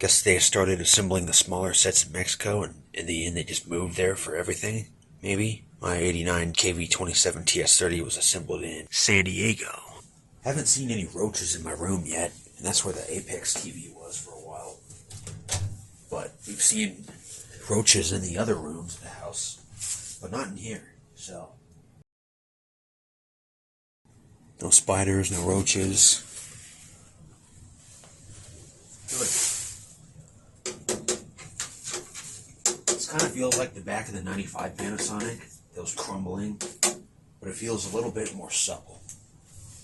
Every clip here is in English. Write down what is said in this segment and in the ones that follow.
Guess they started assembling the smaller sets in Mexico, and in the end they just moved there for everything, maybe. My 89 KV-27TS20 was assembled in San Diego. Haven't seen any roaches in my room yet, and that's where the Apex TV was for a while. But we've seen roaches in the other rooms of the house, but not in here, so. No spiders, no roaches. Good. This kind of feels like the back of the 95 Panasonic. It was crumbling, but it feels a little bit more supple.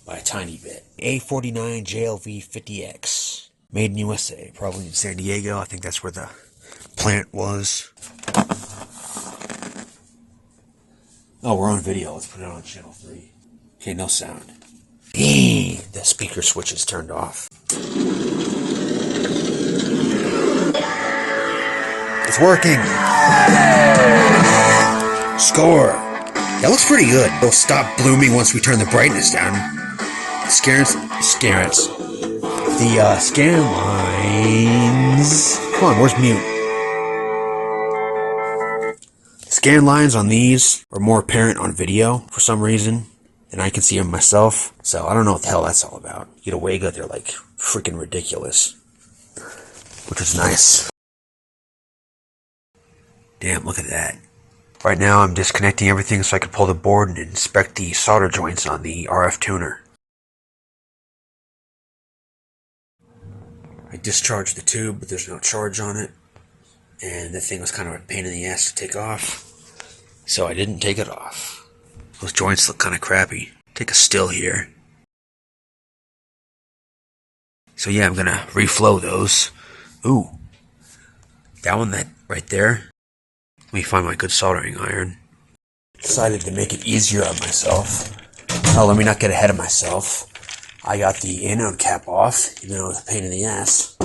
By a tiny bit. A49 JLV50X. Made in USA, probably in San Diego. I think that's where the plant was. Oh, we're on video. Let's put it on channel 3. Okay, no sound. The speaker switch is turned off. It's working! Score! That looks pretty good. It'll stop blooming once we turn the brightness down. The scan lines... Come on, where's mute? Scan lines on these are more apparent on video for some reason, and I can see them myself, so I don't know what the hell that's all about. You get a Wega, they're like freaking ridiculous, which is nice. Damn, look at that. Right now I'm disconnecting everything so I can pull the board and inspect the solder joints on the RF tuner. I discharged the tube, but there's no charge on it, and the thing was kind of a pain in the ass to take off, so I didn't take it off. Those joints look kind of crappy. Take a still here. So yeah, I'm gonna reflow those. Ooh, that one right there. Let me find my good soldering iron. Decided to make it easier on myself. Oh, let me not get ahead of myself. I got the anode cap off, even though it was a pain in the ass.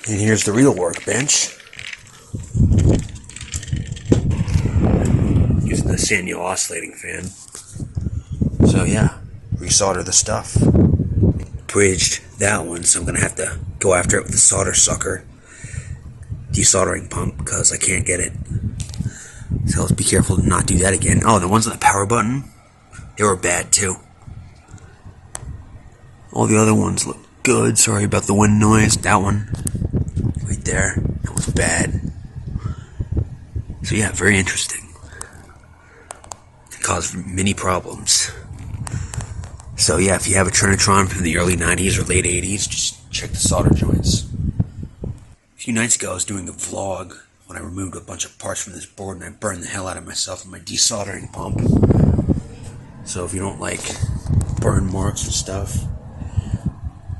And here's the real workbench. Using the Sanyo oscillating fan. So yeah, resolder the stuff. Bridged that one, so I'm gonna have to go after it with the solder sucker. Desoldering pump, because I can't get it. So let's be careful to not do that again. Oh, the ones on the power button, they were bad too. All the other ones look good. Sorry about the wind noise. That one, right there, that was bad. So yeah, very interesting. It caused many problems. So yeah, if you have a Trinitron from the early 90s or late 80s, just check the solder joints. A few nights ago I was doing a vlog when I removed a bunch of parts from this board and I burned the hell out of myself with my desoldering pump. So if you don't like burn marks and stuff,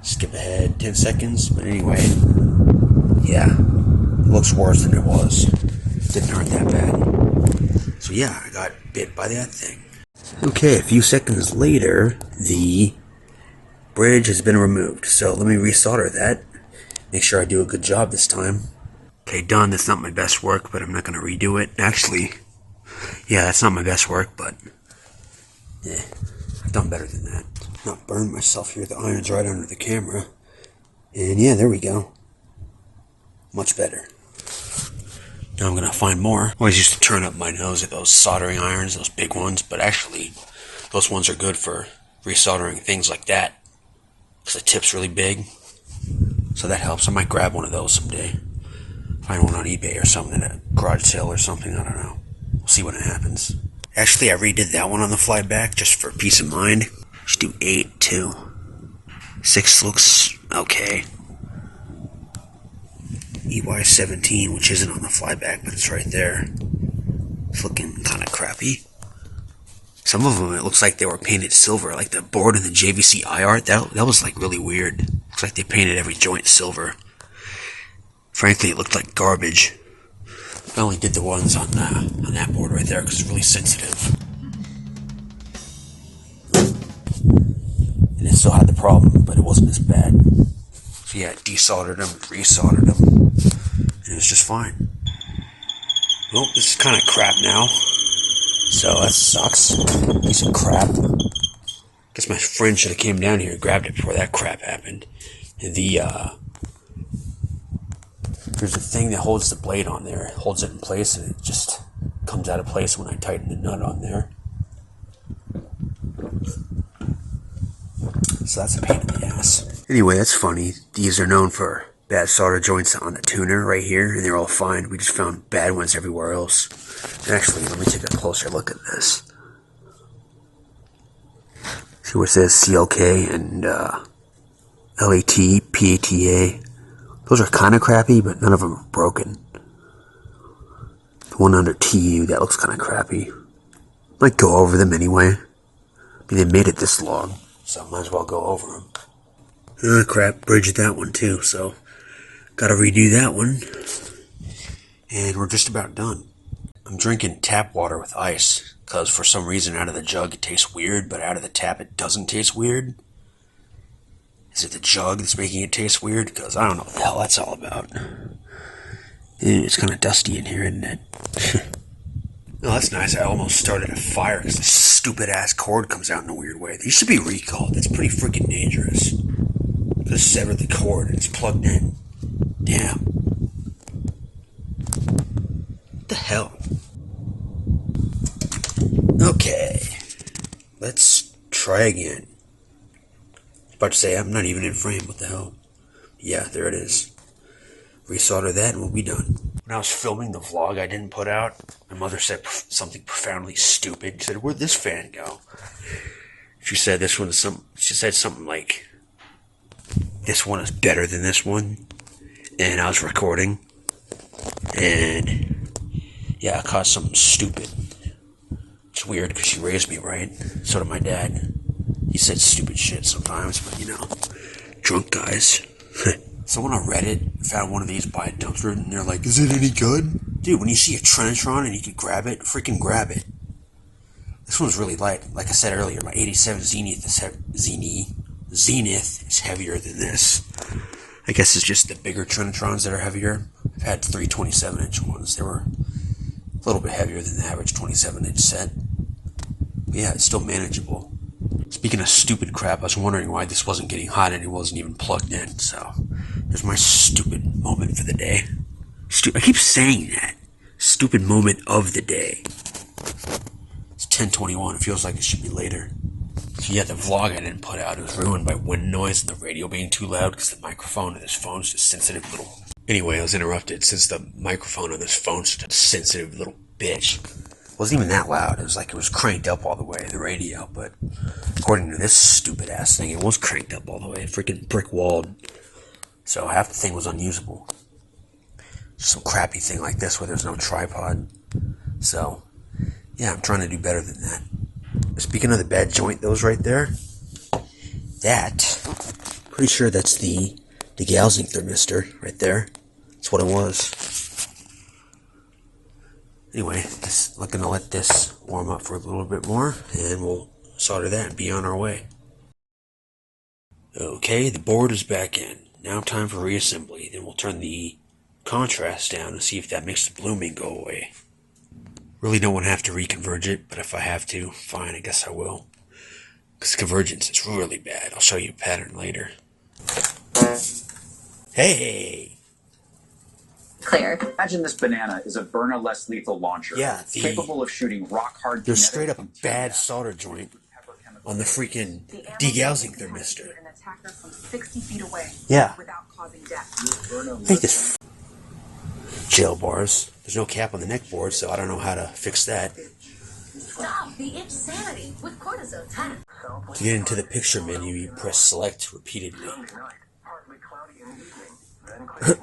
skip ahead 10 seconds. But anyway, yeah, it looks worse than it was. Didn't hurt that bad. So yeah, I got bit by that thing. Okay, a few seconds later, the bridge has been removed. So let me resolder that. Make sure I do a good job this time. Okay, done. That's not my best work, but I'm not going to redo it. Actually, yeah, that's not my best work, but yeah, I've done better than that. Not burned myself here. The iron's right under the camera. And yeah, there we go. Much better. Now I'm going to find more. I always used to turn up my nose at those soldering irons, those big ones, but actually, those ones are good for resoldering things like that. Because the tip's really big. So that helps. I might grab one of those someday. Find one on eBay or something at a garage sale or something. I don't know. We'll see when it happens. Actually, I redid that one on the fly back just for peace of mind. Just do 8 too. 6 looks okay. EY17, which isn't on the flyback, but it's right there. It's looking kind of crappy. Some of them, it looks like they were painted silver, like the board in the JVC art. That was like really weird. Looks like they painted every joint silver. Frankly, it looked like garbage. I only did the ones on that board right there because it's really sensitive. And it still had the problem, but it wasn't as bad. So yeah, desoldered them, resoldered them, and it was just fine. Well, this is kind of crap now, so that sucks. Piece of crap. Guess my friend should have came down here and grabbed it before that crap happened. And the there's a thing that holds the blade on there. It holds it in place, and it just comes out of place when I tighten the nut on there. So that's a pain in the ass. Anyway, that's funny. These are known for bad solder joints on the tuner right here, and they're all fine. We just found bad ones everywhere else. And actually, let me take a closer look at this. See what it says CLK and LAT, PATA. Those are kind of crappy, but none of them are broken. The one under TU, that looks kind of crappy. Might go over them anyway. I mean, they made it this long, so I might as well go over them. Crap, bridged that one too, so gotta redo that one. And we're just about done. I'm drinking tap water with ice, because for some reason out of the jug it tastes weird, but out of the tap it doesn't taste weird. Is it the jug that's making it taste weird? Because I don't know what the hell that's all about. It's kind of dusty in here, isn't it? Oh, that's nice. I almost started a fire because this stupid ass cord comes out in a weird way. These should be recalled. That's pretty freaking dangerous. Just severed the cord and it's plugged in. Damn. What the hell? Okay. Let's try again. I was about to say, I'm not even in frame. What the hell? Yeah, there it is. Resolder that and we'll be done. When I was filming the vlog I didn't put out, my mother said something profoundly stupid. She said, "Where'd this fan go?" She said this one is she said something like, "This one is better than this one." And I was recording. And yeah, I caught something stupid. It's weird because she raised me right. So did my dad. He said stupid shit sometimes, but you know, drunk guys. Someone on Reddit found one of these by a dumpster, and they're like, "Is it any good?" Dude, when you see a Trinitron and you can grab it, freaking grab it. This one's really light. Like I said earlier, my 87 Zenith is heavier than this. I guess it's just the bigger Trinitrons that are heavier. I've had 3 27-inch ones. They were a little bit heavier than the average 27-inch set. But yeah, it's still manageable. Speaking of stupid crap, I was wondering why this wasn't getting hot and it wasn't even plugged in, so there's my stupid moment for the day. I keep saying that. Stupid moment of the day. It's 10:21, it feels like it should be later. So yeah, the vlog I didn't put out, it was ruined by wind noise and the radio being too loud because the microphone on this phone's just sensitive little... Anyway, I was interrupted since the microphone on this phone's just a sensitive little bitch. It wasn't even that loud. It was like it was cranked up all the way, the radio, but according to this stupid ass thing, it was cranked up all the way, freaking brick walled. So half the thing was unusable. Just some crappy thing like this where there's no tripod. So yeah, I'm trying to do better than that. Speaking of the bad joint, those right there, pretty sure that's the degaussing thermistor right there. That's what it was. Anyway, just looking to let this warm up for a little bit more, and we'll solder that and be on our way. Okay, the board is back in. Now time for reassembly. Then we'll turn the contrast down and see if that makes the blooming go away. Really don't want to have to reconverge it, but if I have to, fine, I guess I will. Because Convergence is really bad. I'll show you a pattern later. Hey! Clear. Imagine this banana is a burner less lethal launcher. Yeah, capable of shooting rock hard. There's straight up a bad solder joint on the freaking degaussing thermistor. An attacker from 60 feet away. Yeah. Without causing death. I think this jail bars. There's no cap on the neck board, so I don't know how to fix that. Stop the itch sanity with cortisone 10. To get into the picture menu, you press select repeatedly.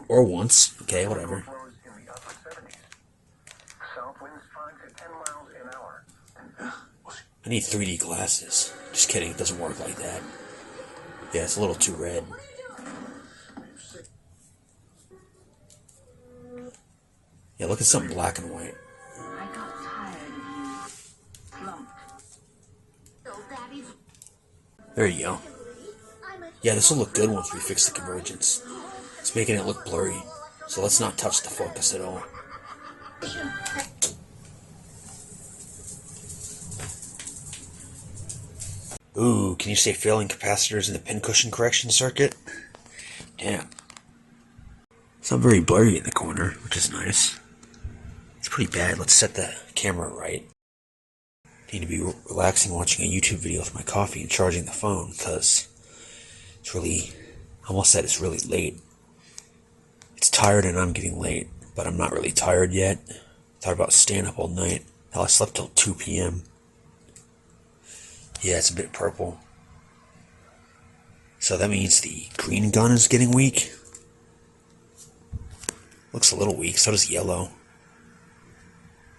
Or once. Okay, whatever. I need 3D glasses. Just kidding, it doesn't work like that. Yeah, it's a little too red. Yeah, look at something black and white. I got tired. Slumped. There you go. Yeah, this will look good once we fix the convergence. It's making it look blurry, so let's not touch the focus at all. Ooh, can you say failing capacitors in the pincushion correction circuit? Damn. It's not very blurry in the corner, which is nice. It's pretty bad. Let's set the camera right. I need to be relaxing watching a YouTube video with my coffee and charging the phone, because it's really, I almost said it's really late. It's tired and I'm getting late, but I'm not really tired yet. Thought about staying up all night. Hell, I slept till 2 p.m. Yeah, it's a bit purple. So that means the green gun is getting weak. Looks a little weak, so does yellow.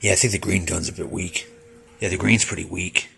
Yeah, I think the green gun's a bit weak. Yeah, the green's pretty weak.